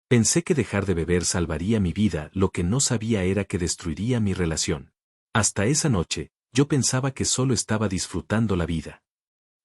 Pensé que dejar de beber salvaría mi vida, lo que no sabía era que destruiría mi relación. Hasta esa noche, yo pensaba que solo estaba disfrutando la vida.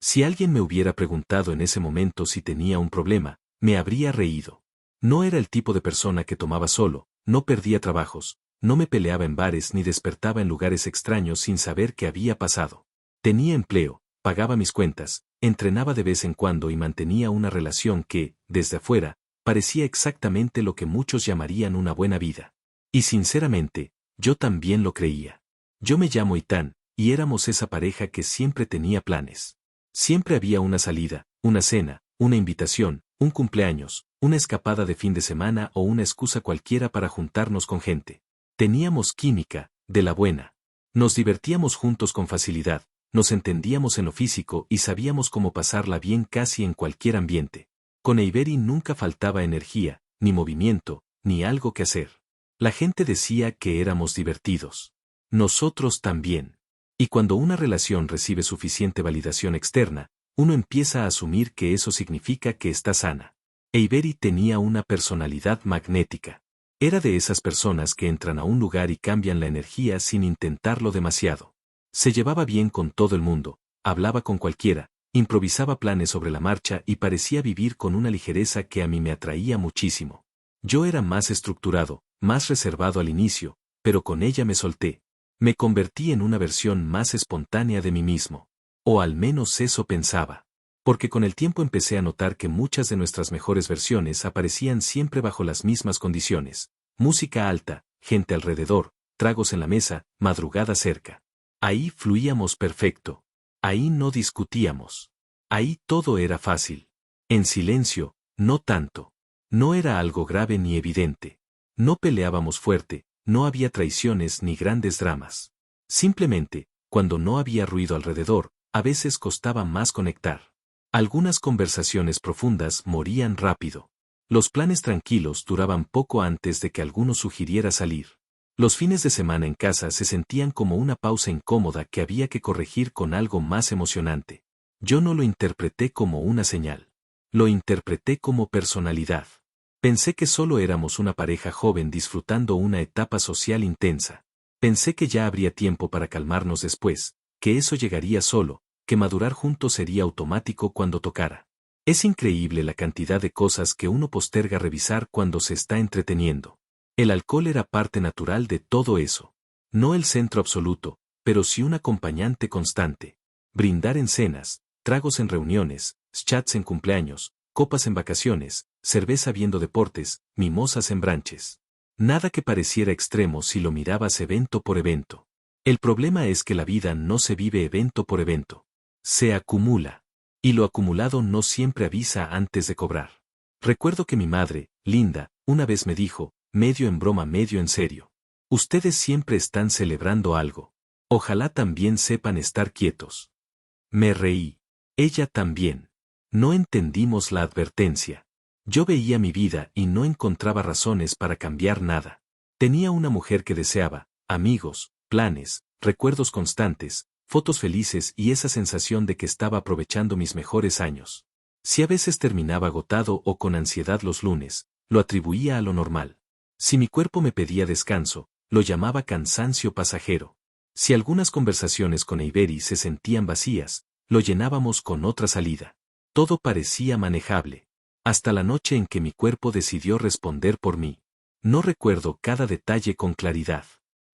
Si alguien me hubiera preguntado en ese momento si tenía un problema, me habría reído. No era el tipo de persona que tomaba solo, no perdía trabajos, no me peleaba en bares ni despertaba en lugares extraños sin saber qué había pasado. Tenía empleo, pagaba mis cuentas, entrenaba de vez en cuando y mantenía una relación que, desde afuera, parecía exactamente lo que muchos llamarían una buena vida. Y sinceramente, yo también lo creía. Yo me llamo Itán, y éramos esa pareja que siempre tenía planes. Siempre había una salida, una cena, una invitación, un cumpleaños, una escapada de fin de semana o una excusa cualquiera para juntarnos con gente. Teníamos química, de la buena. Nos divertíamos juntos con facilidad, nos entendíamos en lo físico y sabíamos cómo pasarla bien casi en cualquier ambiente. Con Eiberi nunca faltaba energía, ni movimiento, ni algo que hacer. La gente decía que éramos divertidos. Nosotros también. Y cuando una relación recibe suficiente validación externa, uno empieza a asumir que eso significa que está sana. Eiberi tenía una personalidad magnética. Era de esas personas que entran a un lugar y cambian la energía sin intentarlo demasiado. Se llevaba bien con todo el mundo, hablaba con cualquiera, improvisaba planes sobre la marcha y parecía vivir con una ligereza que a mí me atraía muchísimo. Yo era más estructurado, más reservado al inicio, pero con ella me solté. Me convertí en una versión más espontánea de mí mismo. O al menos eso pensaba. Porque con el tiempo empecé a notar que muchas de nuestras mejores versiones aparecían siempre bajo las mismas condiciones. Música alta, gente alrededor, tragos en la mesa, madrugada cerca. Ahí fluíamos perfecto. Ahí no discutíamos. Ahí todo era fácil. En silencio, no tanto. No era algo grave ni evidente. No peleábamos fuerte, no había traiciones ni grandes dramas. Simplemente, cuando no había ruido alrededor, a veces costaba más conectar. Algunas conversaciones profundas morían rápido. Los planes tranquilos duraban poco antes de que alguno sugiriera salir. Los fines de semana en casa se sentían como una pausa incómoda que había que corregir con algo más emocionante. Yo no lo interpreté como una señal. Lo interpreté como personalidad. Pensé que solo éramos una pareja joven disfrutando una etapa social intensa. Pensé que ya habría tiempo para calmarnos después, que eso llegaría solo, que madurar juntos sería automático cuando tocara. Es increíble la cantidad de cosas que uno posterga revisar cuando se está entreteniendo. El alcohol era parte natural de todo eso. No el centro absoluto, pero sí un acompañante constante. Brindar en cenas, tragos en reuniones, chats en cumpleaños, copas en vacaciones, cerveza viendo deportes, mimosas en branches. Nada que pareciera extremo si lo mirabas evento por evento. El problema es que la vida no se vive evento por evento. Se acumula. Y lo acumulado no siempre avisa antes de cobrar. Recuerdo que mi madre, Linda, una vez me dijo, medio en broma medio en serio. Ustedes siempre están celebrando algo. Ojalá también sepan estar quietos. Me reí. Ella también. No entendimos la advertencia. Yo veía mi vida y no encontraba razones para cambiar nada. Tenía una mujer que deseaba, amigos, planes, recuerdos constantes, fotos felices y esa sensación de que estaba aprovechando mis mejores años. Si a veces terminaba agotado o con ansiedad los lunes, lo atribuía a lo normal. Si mi cuerpo me pedía descanso, lo llamaba cansancio pasajero. Si algunas conversaciones con Eiberi se sentían vacías, lo llenábamos con otra salida. Todo parecía manejable. Hasta la noche en que mi cuerpo decidió responder por mí. No recuerdo cada detalle con claridad.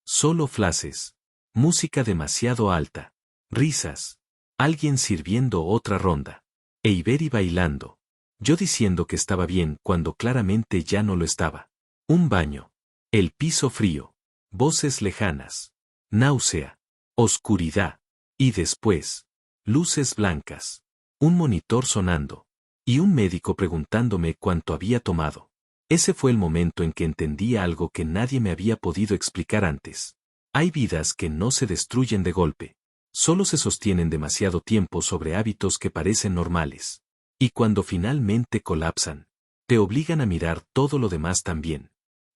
Solo flashes. Música demasiado alta. Risas. Alguien sirviendo otra ronda. Eiberi bailando. Yo diciendo que estaba bien cuando claramente ya no lo estaba. Un baño. El piso frío. Voces lejanas. Náusea. Oscuridad. Y después. Luces blancas. Un monitor sonando. Y un médico preguntándome cuánto había tomado. Ese fue el momento en que entendí algo que nadie me había podido explicar antes. Hay vidas que no se destruyen de golpe. Solo se sostienen demasiado tiempo sobre hábitos que parecen normales. Y cuando finalmente colapsan, te obligan a mirar todo lo demás también.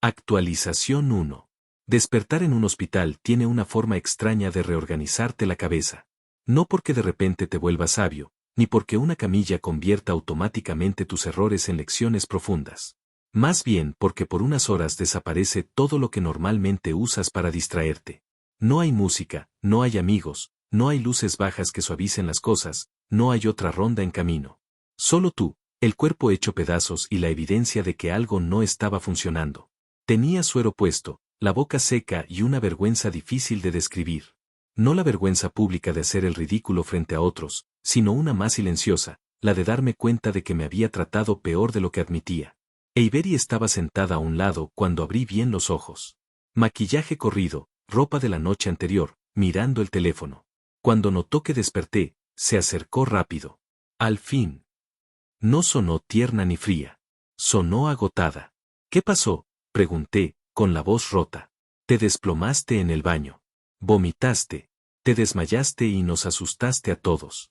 Actualización 1. Despertar en un hospital tiene una forma extraña de reorganizarte la cabeza. No porque de repente te vuelvas sabio, ni porque una camilla convierta automáticamente tus errores en lecciones profundas. Más bien porque por unas horas desaparece todo lo que normalmente usas para distraerte. No hay música, no hay amigos, no hay luces bajas que suavicen las cosas, no hay otra ronda en camino. Solo tú, el cuerpo hecho pedazos y la evidencia de que algo no estaba funcionando. Tenía suero puesto, la boca seca y una vergüenza difícil de describir. No la vergüenza pública de hacer el ridículo frente a otros, sino una más silenciosa, la de darme cuenta de que me había tratado peor de lo que admitía. Eiberi estaba sentada a un lado cuando abrí bien los ojos. Maquillaje corrido, ropa de la noche anterior, mirando el teléfono. Cuando notó que desperté, se acercó rápido. Al fin. No sonó tierna ni fría. Sonó agotada. ¿Qué pasó?, pregunté, con la voz rota. Te desplomaste en el baño. Vomitaste. Te desmayaste y nos asustaste a todos.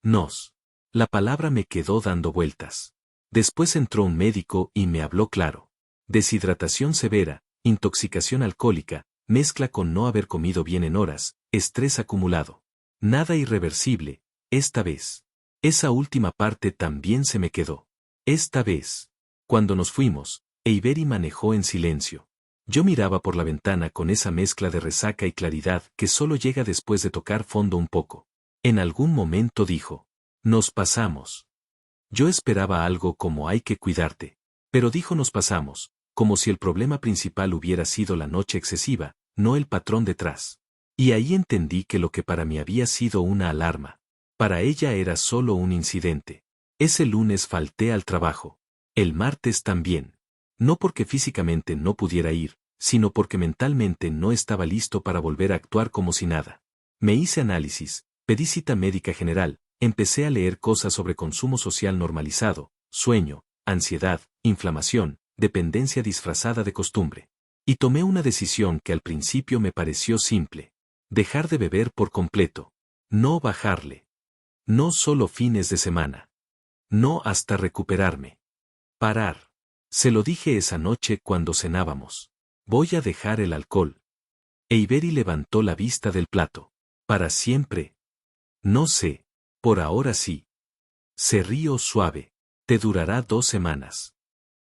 Nos. La palabra me quedó dando vueltas. Después entró un médico y me habló claro. Deshidratación severa, intoxicación alcohólica, mezcla con no haber comido bien en horas, estrés acumulado. Nada irreversible, esta vez. Esa última parte también se me quedó. Esta vez. Cuando nos fuimos, Eiberi manejó en silencio. Yo miraba por la ventana con esa mezcla de resaca y claridad que solo llega después de tocar fondo un poco. En algún momento dijo: nos pasamos. Yo esperaba algo como hay que cuidarte. Pero dijo nos pasamos, como si el problema principal hubiera sido la noche excesiva, no el patrón detrás. Y ahí entendí que lo que para mí había sido una alarma, para ella era solo un incidente. Ese lunes falté al trabajo. El martes también. No porque físicamente no pudiera ir, sino porque mentalmente no estaba listo para volver a actuar como si nada. Me hice análisis, pedí cita médica general, empecé a leer cosas sobre consumo social normalizado, sueño, ansiedad, inflamación, dependencia disfrazada de costumbre. Y tomé una decisión que al principio me pareció simple. Dejar de beber por completo. No bajarle. No solo fines de semana. No hasta recuperarme. Parar. Se lo dije esa noche cuando cenábamos. Voy a dejar el alcohol. Eiberi levantó la vista del plato. ¿Para siempre? No sé. Por ahora sí. Se rió suave. Te durará 2 semanas.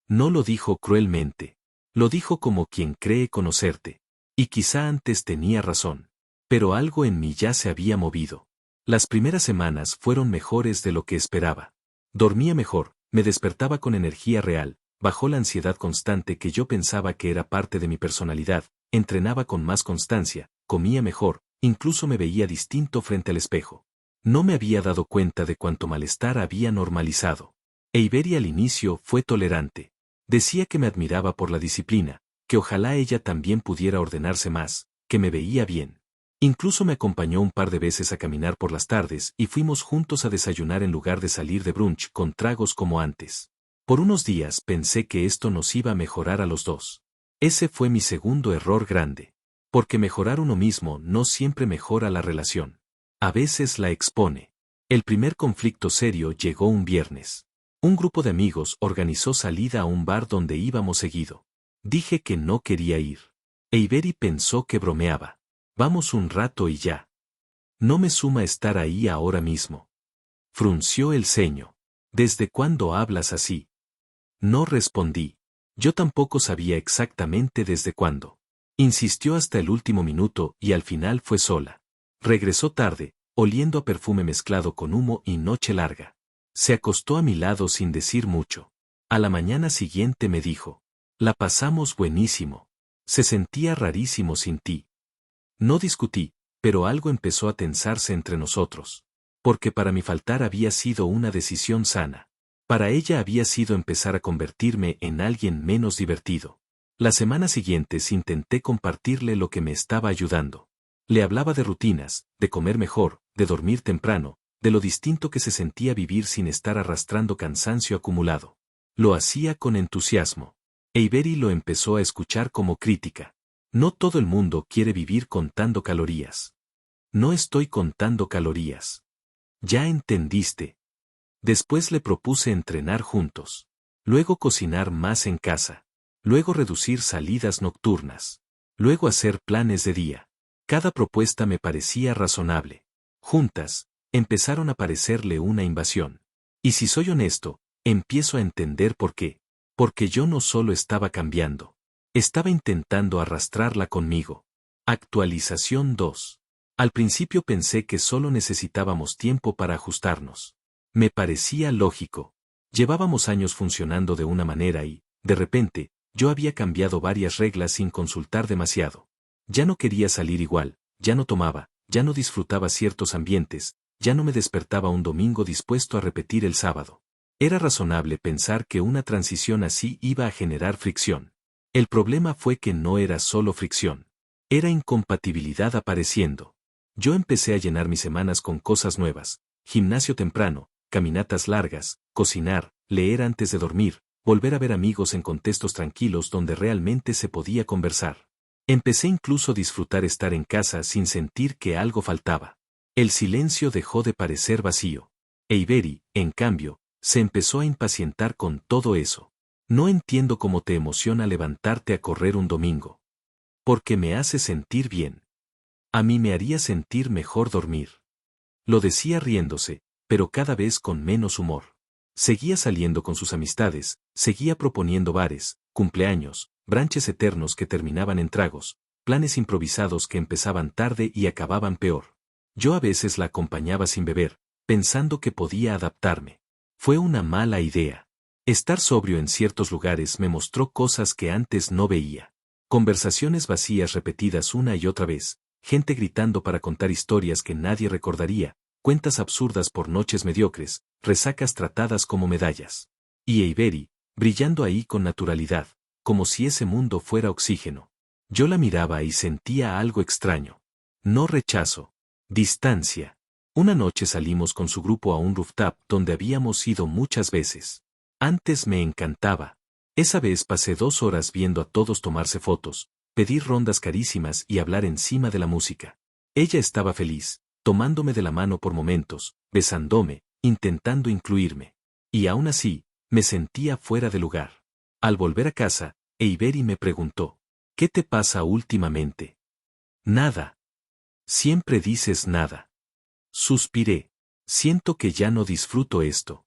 No lo dijo cruelmente. Lo dijo como quien cree conocerte. Y quizá antes tenía razón. Pero algo en mí ya se había movido. Las primeras semanas fueron mejores de lo que esperaba. Dormía mejor, me despertaba con energía real, bajó la ansiedad constante que yo pensaba que era parte de mi personalidad, entrenaba con más constancia, comía mejor, incluso me veía distinto frente al espejo. No me había dado cuenta de cuánto malestar había normalizado. Eiberi al inicio fue tolerante. Decía que me admiraba por la disciplina, que ojalá ella también pudiera ordenarse más, que me veía bien. Incluso me acompañó un par de veces a caminar por las tardes y fuimos juntos a desayunar en lugar de salir de brunch con tragos como antes. Por unos días pensé que esto nos iba a mejorar a los dos. Ese fue mi segundo error grande. Porque mejorar uno mismo no siempre mejora la relación. A veces la expone. El primer conflicto serio llegó un viernes. Un grupo de amigos organizó salida a un bar donde íbamos seguido. Dije que no quería ir. Eiberi pensó que bromeaba. Vamos un rato y ya. No me suma estar ahí ahora mismo. Frunció el ceño. ¿Desde cuándo hablas así? No respondí. Yo tampoco sabía exactamente desde cuándo. Insistió hasta el último minuto y al final fue sola. Regresó tarde, oliendo a perfume mezclado con humo y noche larga. Se acostó a mi lado sin decir mucho. A la mañana siguiente me dijo: la pasamos buenísimo. Se sentía rarísimo sin ti. No discutí, pero algo empezó a tensarse entre nosotros. Porque para mi faltar había sido una decisión sana. Para ella había sido empezar a convertirme en alguien menos divertido. Las semanas siguientes intenté compartirle lo que me estaba ayudando. Le hablaba de rutinas, de comer mejor, de dormir temprano, de lo distinto que se sentía vivir sin estar arrastrando cansancio acumulado. Lo hacía con entusiasmo. Eiberi lo empezó a escuchar como crítica. No todo el mundo quiere vivir contando calorías. No estoy contando calorías. Ya entendiste. Después le propuse entrenar juntos. Luego cocinar más en casa. Luego reducir salidas nocturnas. Luego hacer planes de día. Cada propuesta me parecía razonable. Juntas, empezaron a parecerle una invasión. Y si soy honesto, empiezo a entender por qué. Porque yo no solo estaba cambiando. Estaba intentando arrastrarla conmigo. Actualización 2. Al principio pensé que solo necesitábamos tiempo para ajustarnos. Me parecía lógico. Llevábamos años funcionando de una manera y, de repente, yo había cambiado varias reglas sin consultar demasiado. Ya no quería salir igual, ya no tomaba, ya no disfrutaba ciertos ambientes, ya no me despertaba un domingo dispuesto a repetir el sábado. Era razonable pensar que una transición así iba a generar fricción. El problema fue que no era solo fricción. Era incompatibilidad apareciendo. Yo empecé a llenar mis semanas con cosas nuevas: gimnasio temprano, caminatas largas, cocinar, leer antes de dormir, volver a ver amigos en contextos tranquilos donde realmente se podía conversar. Empecé incluso a disfrutar estar en casa sin sentir que algo faltaba. El silencio dejó de parecer vacío. Avery, en cambio, se empezó a impacientar con todo eso. No entiendo cómo te emociona levantarte a correr un domingo. Porque me hace sentir bien. A mí me haría sentir mejor dormir. Lo decía riéndose, pero cada vez con menos humor. Seguía saliendo con sus amistades, seguía proponiendo bares, cumpleaños, brunches eternos que terminaban en tragos, planes improvisados que empezaban tarde y acababan peor. Yo a veces la acompañaba sin beber, pensando que podía adaptarme. Fue una mala idea. Estar sobrio en ciertos lugares me mostró cosas que antes no veía. Conversaciones vacías repetidas una y otra vez, gente gritando para contar historias que nadie recordaría, cuentas absurdas por noches mediocres, resacas tratadas como medallas. Y Avery, brillando ahí con naturalidad, como si ese mundo fuera oxígeno. Yo la miraba y sentía algo extraño. No rechazo. Distancia. Una noche salimos con su grupo a un rooftop donde habíamos ido muchas veces. Antes me encantaba. Esa vez pasé 2 horas viendo a todos tomarse fotos, pedir rondas carísimas y hablar encima de la música. Ella estaba feliz, tomándome de la mano por momentos, besándome, intentando incluirme. Y aún así, me sentía fuera de lugar. Al volver a casa, Avery me preguntó: ¿qué te pasa últimamente? Nada. Siempre dices nada. Suspiré. Siento que ya no disfruto esto.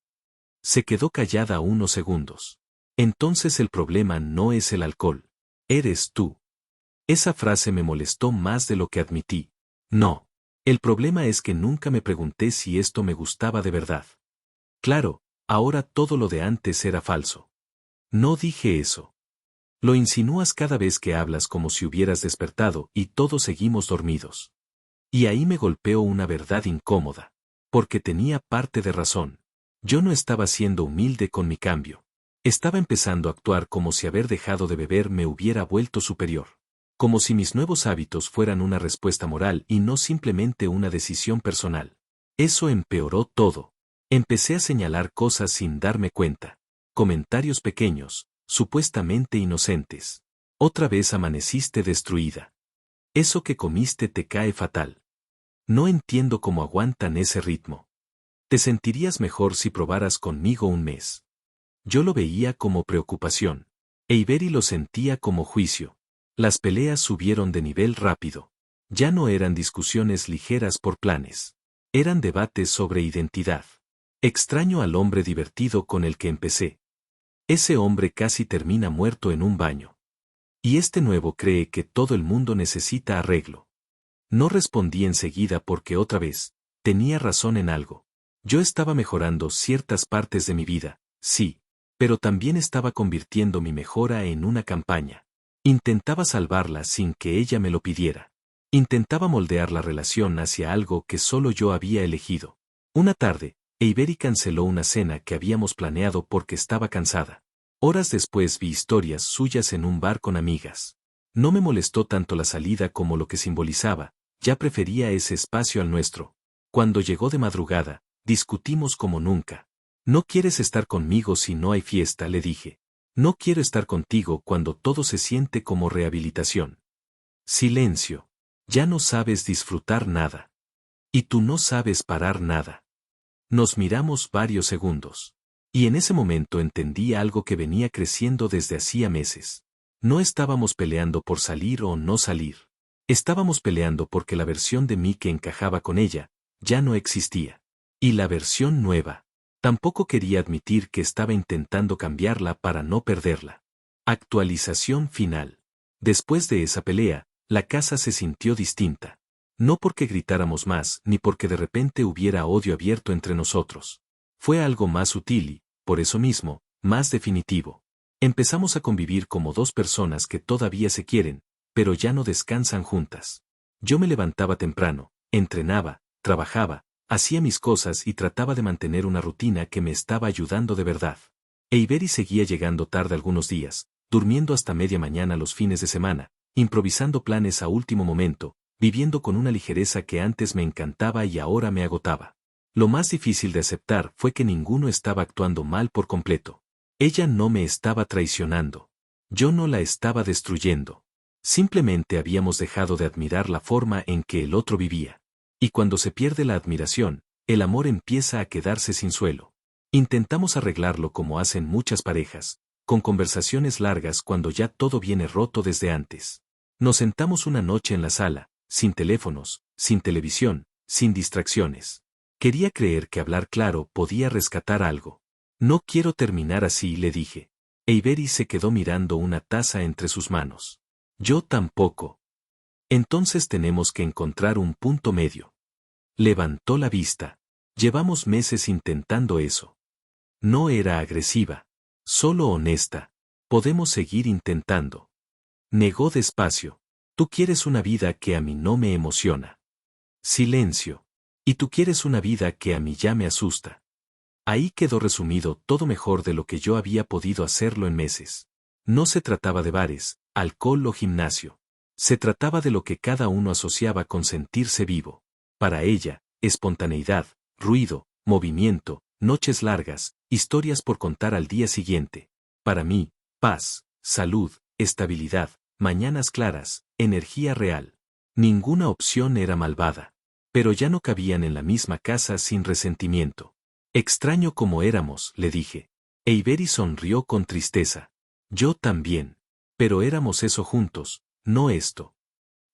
Se quedó callada unos segundos. Entonces el problema no es el alcohol. Eres tú. Esa frase me molestó más de lo que admití. No. El problema es que nunca me pregunté si esto me gustaba de verdad. Claro, ahora todo lo de antes era falso. No dije eso. Lo insinúas cada vez que hablas como si hubieras despertado y todos seguimos dormidos. Y ahí me golpeó una verdad incómoda. Porque tenía parte de razón. Yo no estaba siendo humilde con mi cambio. Estaba empezando a actuar como si haber dejado de beber me hubiera vuelto superior. Como si mis nuevos hábitos fueran una respuesta moral y no simplemente una decisión personal. Eso empeoró todo. Empecé a señalar cosas sin darme cuenta. Comentarios pequeños, supuestamente inocentes. Otra vez amaneciste destruida. Eso que comiste te cae fatal. No entiendo cómo aguantan ese ritmo. Te sentirías mejor si probaras conmigo un mes. Yo lo veía como preocupación. Avery lo sentía como juicio. Las peleas subieron de nivel rápido. Ya no eran discusiones ligeras por planes. Eran debates sobre identidad. Extraño al hombre divertido con el que empecé. Ese hombre casi termina muerto en un baño. Y este nuevo cree que todo el mundo necesita arreglo. No respondí enseguida porque otra vez, tenía razón en algo. Yo estaba mejorando ciertas partes de mi vida, sí, pero también estaba convirtiendo mi mejora en una campaña. Intentaba salvarla sin que ella me lo pidiera. Intentaba moldear la relación hacia algo que solo yo había elegido. Una tarde, Avery canceló una cena que habíamos planeado porque estaba cansada. Horas después vi historias suyas en un bar con amigas. No me molestó tanto la salida como lo que simbolizaba, ya prefería ese espacio al nuestro. Cuando llegó de madrugada, discutimos como nunca. No quieres estar conmigo si no hay fiesta, le dije. No quiero estar contigo cuando todo se siente como rehabilitación. Silencio. Ya no sabes disfrutar nada. Y tú no sabes parar nada. Nos miramos varios segundos. Y en ese momento entendí algo que venía creciendo desde hacía meses. No estábamos peleando por salir o no salir. Estábamos peleando porque la versión de mí que encajaba con ella, ya no existía. Y la versión nueva, Tampoco quería admitir que estaba intentando cambiarla para no perderla. Actualización final. Después de esa pelea, la casa se sintió distinta. No porque gritáramos más, ni porque de repente hubiera odio abierto entre nosotros. Fue algo más sutil y, por eso mismo, más definitivo. Empezamos a convivir como dos personas que todavía se quieren, pero ya no descansan juntas. Yo me levantaba temprano, entrenaba, trabajaba, hacía mis cosas y trataba de mantener una rutina que me estaba ayudando de verdad. Eiberi seguía llegando tarde algunos días, durmiendo hasta media mañana los fines de semana, improvisando planes a último momento, viviendo con una ligereza que antes me encantaba y ahora me agotaba. Lo más difícil de aceptar fue que ninguno estaba actuando mal por completo. Ella no me estaba traicionando. Yo no la estaba destruyendo. Simplemente habíamos dejado de admirar la forma en que el otro vivía. Y cuando se pierde la admiración, el amor empieza a quedarse sin suelo. Intentamos arreglarlo como hacen muchas parejas, con conversaciones largas cuando ya todo viene roto desde antes. Nos sentamos una noche en la sala, sin teléfonos, sin televisión, sin distracciones. Quería creer que hablar claro podía rescatar algo. No quiero terminar así, le dije. Eiberi se quedó mirando una taza entre sus manos. Yo tampoco. Entonces tenemos que encontrar un punto medio. Levantó la vista. Llevamos meses intentando eso. No era agresiva. Solo honesta. Podemos seguir intentando. Negó despacio. Tú quieres una vida que a mí no me emociona. Silencio. Y tú quieres una vida que a mí ya me asusta. Ahí quedó resumido todo mejor de lo que yo había podido hacerlo en meses. No se trataba de bares, alcohol o gimnasio. Se trataba de lo que cada uno asociaba con sentirse vivo. Para ella, espontaneidad, ruido, movimiento, noches largas, historias por contar al día siguiente. Para mí, paz, salud, estabilidad, mañanas claras, energía real. Ninguna opción era malvada. Pero ya no cabían en la misma casa sin resentimiento. Extraño como éramos, le dije. Eiberi sonrió con tristeza. Yo también. Pero éramos eso juntos, no esto.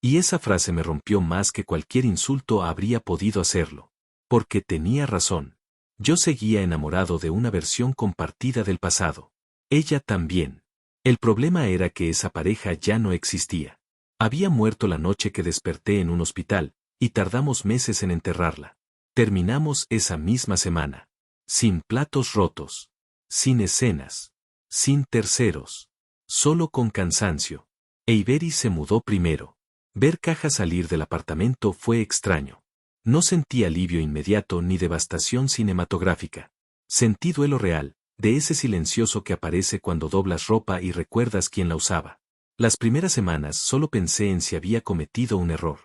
Y esa frase me rompió más que cualquier insulto habría podido hacerlo. Porque tenía razón. Yo seguía enamorado de una versión compartida del pasado. Ella también. El problema era que esa pareja ya no existía. Había muerto la noche que desperté en un hospital, y tardamos meses en enterrarla. Terminamos esa misma semana. Sin platos rotos. Sin escenas. Sin terceros. Solo con cansancio. Eiberi se mudó primero. Ver cajas salir del apartamento fue extraño. No sentí alivio inmediato ni devastación cinematográfica. Sentí duelo real, de ese silencioso que aparece cuando doblas ropa y recuerdas quién la usaba. Las primeras semanas solo pensé en si había cometido un error.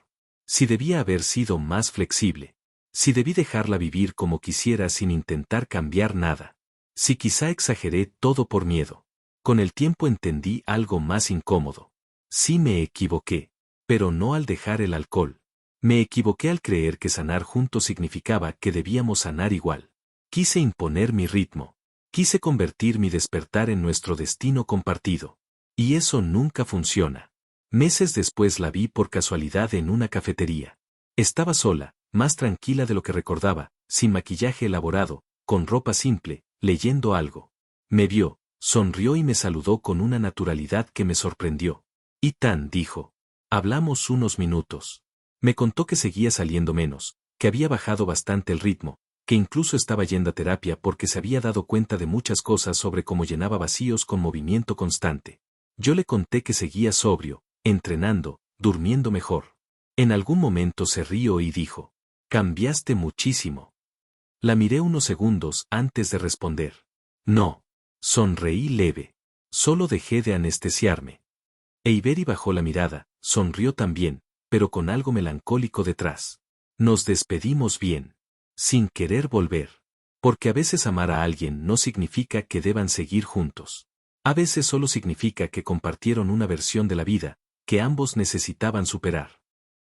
Si debía haber sido más flexible. Si debí dejarla vivir como quisiera sin intentar cambiar nada. Si quizá exageré todo por miedo. Con el tiempo entendí algo más incómodo. Sí me equivoqué. Pero no al dejar el alcohol. Me equivoqué al creer que sanar juntos significaba que debíamos sanar igual. Quise imponer mi ritmo. Quise convertir mi despertar en nuestro destino compartido. Y eso nunca funciona. Meses después la vi por casualidad en una cafetería. Estaba sola, más tranquila de lo que recordaba, sin maquillaje elaborado, con ropa simple, leyendo algo. Me vio, sonrió y me saludó con una naturalidad que me sorprendió. Ethan, dijo. Hablamos unos minutos. Me contó que seguía saliendo menos, que había bajado bastante el ritmo, que incluso estaba yendo a terapia porque se había dado cuenta de muchas cosas sobre cómo llenaba vacíos con movimiento constante. Yo le conté que seguía sobrio, entrenando, durmiendo mejor. En algún momento se rió y dijo, «Cambiaste muchísimo». La miré unos segundos antes de responder. No. Sonreí leve. Solo dejé de anestesiarme. Eiberi bajó la mirada, sonrió también, pero con algo melancólico detrás. Nos despedimos bien. Sin querer volver. Porque a veces amar a alguien no significa que deban seguir juntos. A veces solo significa que compartieron una versión de la vida, que ambos necesitaban superar.